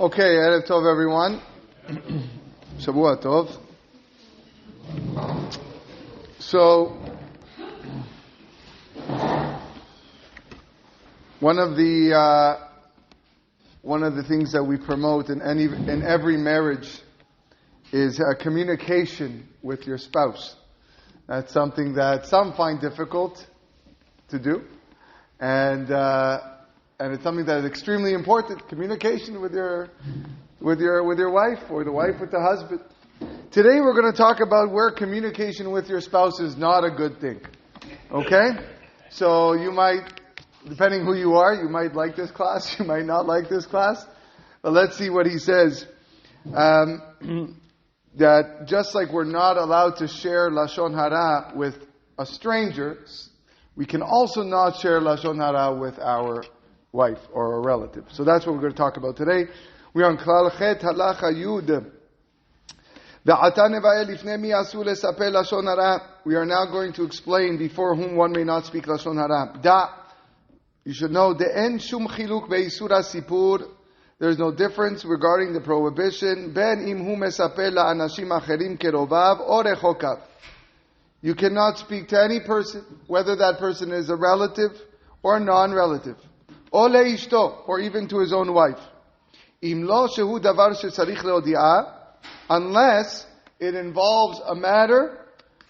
Okay, Erev Tov everyone. Shavua Tov. So, one of the things that we promote in every marriage is communication with your spouse. That's something that some find difficult to do, and it's something that is extremely important. Communication with your wife, or the wife with the husband. Today we're going to talk about where communication with your spouse is not a good thing. Okay? So you might, depending who you are, you might like this class, you might not like this class. But let's see what he says. That just like we're not allowed to share Lashon Hara with a stranger, we can also not share Lashon Hara with our wife or a relative. So that's what we're going to talk about today. We are on Klal Chet Halacha Yud. We are now going to explain before whom one may not speak Lashon Hara. You should know, there's no difference regarding the prohibition. You cannot speak to any person, whether that person is a relative or non-relative, or even to his own wife, unless it involves a matter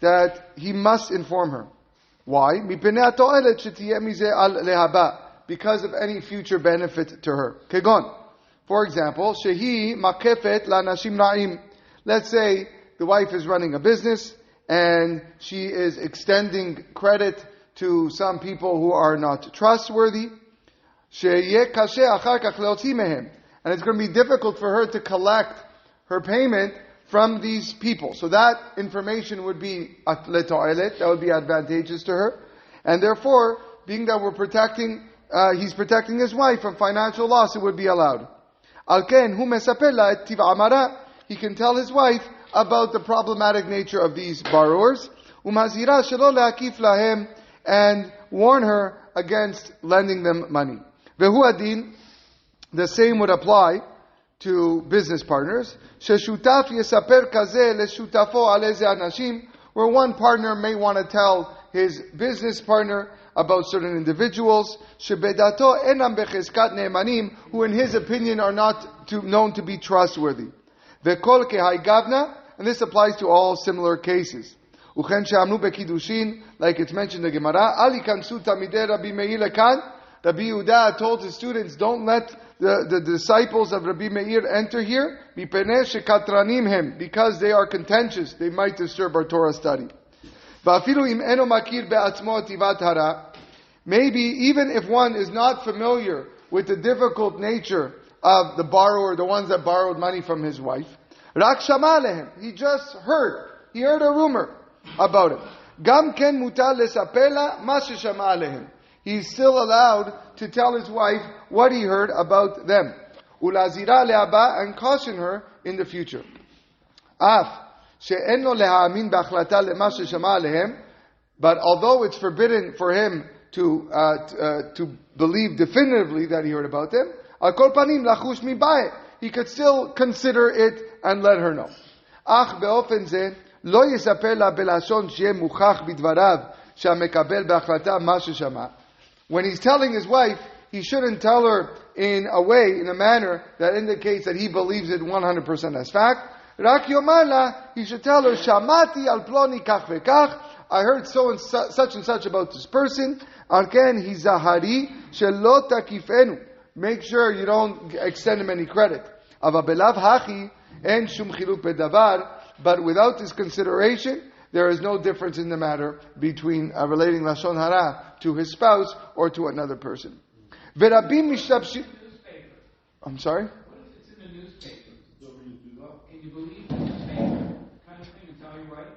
that he must inform her. Why? Because of any future benefit to her. For example, let's say the wife is running a business and she is extending credit to some people who are not trustworthy. And it's going to be difficult for her to collect her payment from these people. So that information would be that would be advantageous to her. And therefore, being that he's protecting his wife from financial loss, it would be allowed. He can tell his wife about the problematic nature of these borrowers, and warn her against lending them money. The same would apply to business partners, where one partner may want to tell his business partner about certain individuals, who in his opinion are not known to be trustworthy. And this applies to all similar cases. Like it's mentioned in the Gemara, Rabbi Yehuda told his students, don't let the disciples of Rabbi Meir enter here, because they are contentious, they might disturb our Torah study. Maybe even if one is not familiar with the difficult nature of the borrower, the ones that borrowed money from his wife, he just heard a rumor about it. He's still allowed to tell his wife what he heard about them. And caution her in the future. But although it's forbidden for him to believe definitively that he heard about them, he could still consider it and let her know. When he's telling his wife, he shouldn't tell her in a manner that indicates that he believes it 100% as fact. He should tell her, Shamati al ploni kach vekach, I heard so and such about this person. Alken hizahari shelo takifenu. Make sure you don't extend him any credit. Avabelav hachi en shum chiluk bedavar. But without this consideration, there is no difference in the matter between relating Lashon Hara to his spouse or to another person. Verabim mishtabshi. I'm sorry? What if it's in the newspaper? Can you believe the newspaper kind of thing and tell your wife?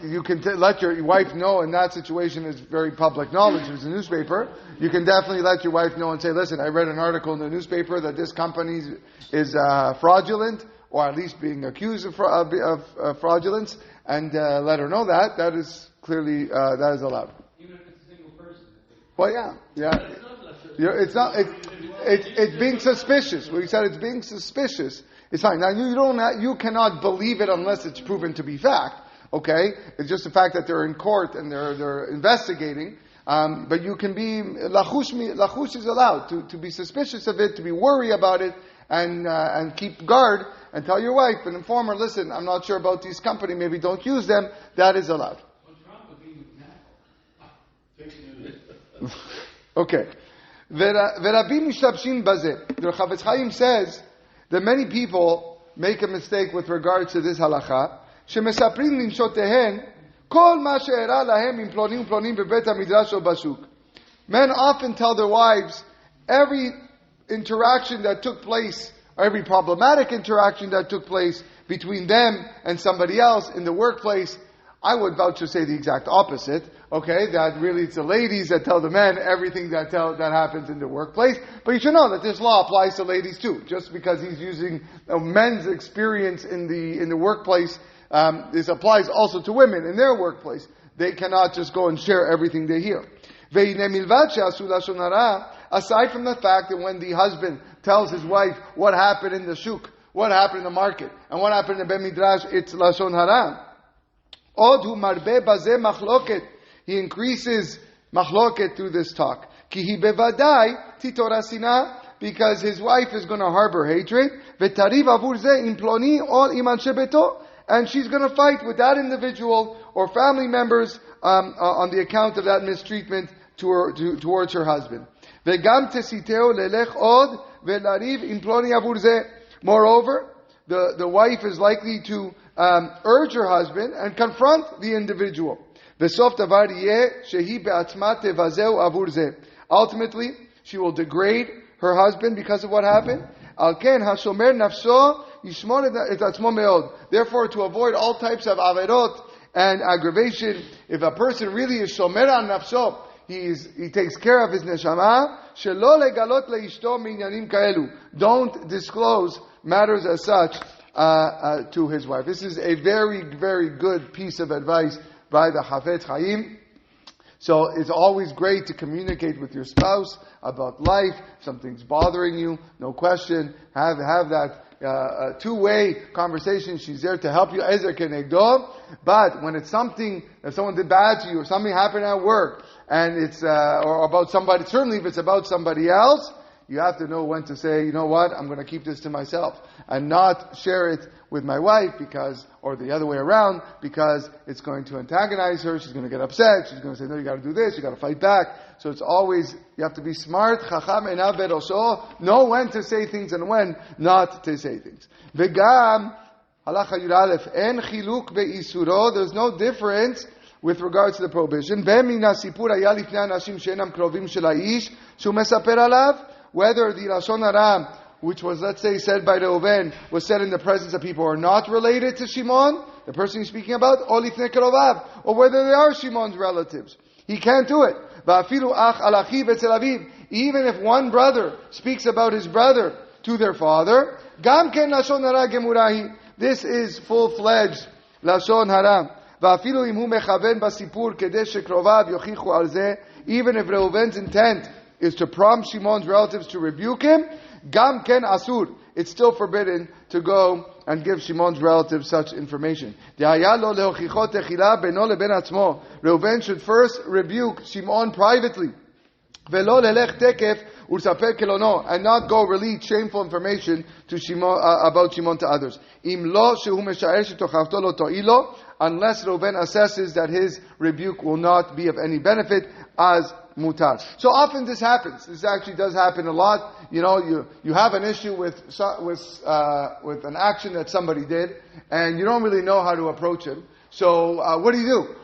You can let your wife know in that situation. Is very public knowledge. It's a newspaper. You can definitely let your wife know and say, listen, I read an article in the newspaper that this company is fraudulent, or at least being accused of fraudulence, and let her know that. That is clearly, that is allowed. Even if it's a single person? Well, yeah. It's not. it's being suspicious. We said it's being suspicious. It's fine. Now you cannot believe it unless it's proven to be fact. Okay, it's just the fact that they're in court and they're investigating. But you can be lachush is allowed to be suspicious of it, to be worried about it, and keep guard and tell your wife and inform her. Listen, I'm not sure about this company. Maybe don't use them. That is allowed. Okay. V'Rabbi mishtabshin bazeh. The Chavetz Chaim says that many people make a mistake with regards to this halacha. Shemesaprin linshotehen kol ma she'era lahem im plonim plonim bebet hamidrash o bashuk. Men often tell their wives every interaction that took place, or every problematic interaction that took place between them and somebody else in the workplace. I would vouch to say the exact opposite. Okay, that really it's the ladies that tell the men everything that happens in the workplace. But you should know that this law applies to ladies too. Just because he's using men's experience in the workplace, this applies also to women in their workplace. They cannot just go and share everything they hear. Aside from the fact that when the husband tells his wife what happened in the shuk, what happened in the market, and what happened in the Bet Midrash, it's Lashon Hara. Odhu marbe bazeh machloket. He increases machloket through this talk. Ki hi bevadai titorasina, because his wife is going to harbor hatred. V'tariv avur zeh im ploni or im anshe beto, and she's going to fight with that individual or family members on the account of that mistreatment towards her husband. V'gam tesiteo lelech od ve'lariv im ploni avur zeh. Moreover, the wife is likely to urge her husband and confront the individual. Ultimately, she will degrade her husband because of what happened. Therefore, to avoid all types of averot and aggravation, if a person really is shomer al nafso, he takes care of his neshama. Don't disclose matters as such to his wife. This is a very, very good piece of advice by the Chavetz Chaim. So it's always great to communicate with your spouse about life. If something's bothering you, no question. Have that two-way conversation. She's there to help you. Ezer kenegdo. But when it's something that someone did bad to you, or something happened at work, and it's or about somebody, certainly if it's about somebody else, you have to know when to say, you know what, I'm going to keep this to myself and not share it with my wife or the other way around, because it's going to antagonize her. She's going to get upset. She's going to say, no, you got to do this. You got to fight back. So it's always, you have to be smart. Chacham einav berosho. Know when to say things and when not to say things. V'gam, halacha yud aleph, en chiluk be'isuro. There's no difference with regards to the prohibition. Ve'mina sipur haya lifnei anashim she'enam krovim shel ha'ish shu mesaper alav. Whether the Lashon Hara, which was, let's say, said by Reuven, was said in the presence of people who are not related to Shimon, the person he's speaking about, or lifnei kerovav, or whether they are Shimon's relatives. He can't do it. Even if one brother speaks about his brother to their father, gam ken Lashon Hara gemurahi. This is full-fledged Lashon Hara. Even if Reuven's intent is to prompt Shimon's relatives to rebuke him, gam ken asur. It's still forbidden to go and give Shimon's relatives such information. Reuven should first rebuke Shimon privately. And not go release shameful information to Shimon, about Shimon to others. Unless Reuven assesses that his rebuke will not be of any benefit, as mutar. So often this happens. This actually does happen a lot. You know, you have an issue with an action that somebody did, and you don't really know how to approach him. So what do? You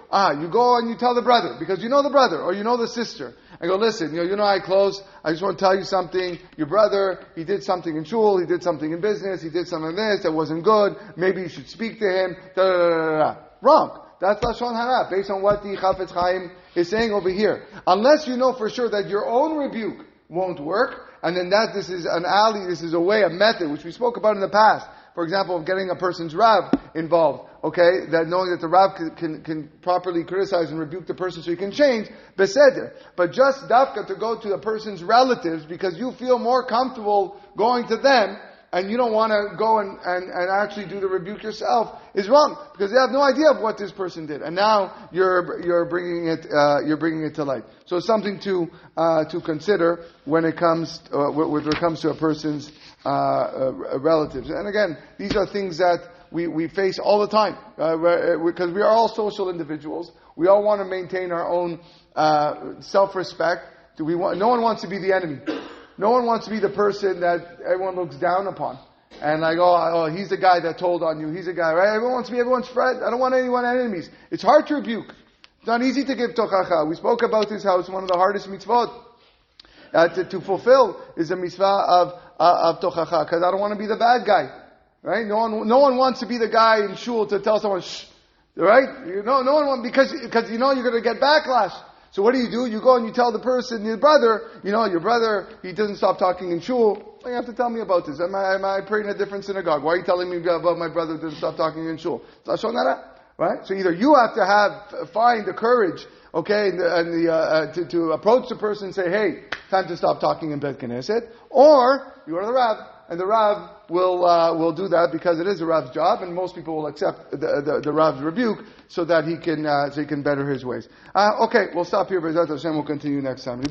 go and you tell the brother, because you know the brother or you know the sister. I go, listen, you know I close. I just want to tell you something. Your brother, he did something in shul, he did something in business, he did something like this that wasn't good. Maybe you should speak to him. Da, da, da, da. Wrong. That's Lashon Hara, based on what the Chavetz Chaim is saying over here. Unless you know for sure that your own rebuke won't work, and then this is an alley, this is a way, a method, which we spoke about in the past. For example, of getting a person's Rav involved. okay, that knowing that the Rav can properly criticize and rebuke the person so he can change, beseder. But just dafka to go to the person's relatives because you feel more comfortable going to them and you don't want to go and actually do the rebuke yourself is wrong because they have no idea of what this person did, and now you're bringing it to light. So it's something to consider when it comes when it comes to a person's relatives. And again, these are things that we face all the time because we are all social individuals. We all want to maintain our own self-respect. No one wants to be the enemy. No one wants to be the person that everyone looks down upon. And like, oh, he's the guy that told on you. He's the guy, right? Everyone wants to be everyone's friend. I don't want anyone enemies. It's hard to rebuke. It's not easy to give tochacha. We spoke about this, how it's one of the hardest mitzvot to fulfill is the mitzvah of tochacha. Because I don't want to be the bad guy. Right? No one wants to be the guy in shul to tell someone, shh. Right? No one wants, because you know you're going to get backlash. So what do? You go and you tell the person, your brother, your brother, he doesn't stop talking in shul. Well, you have to tell me about this. Am I praying in a different synagogue? Why are you telling me about my brother doesn't stop talking in shul? Lashon Hara, right? So either you have to find the courage, okay, to approach the person and say, hey, time to stop talking in Bet Knesset, or you go to the Rav, and the Rav will do that because it is the Rav's job, and most people will accept the Rav's rebuke so that he can better his ways. Okay, we'll stop here. B'ezrat Hashem, we'll continue next time.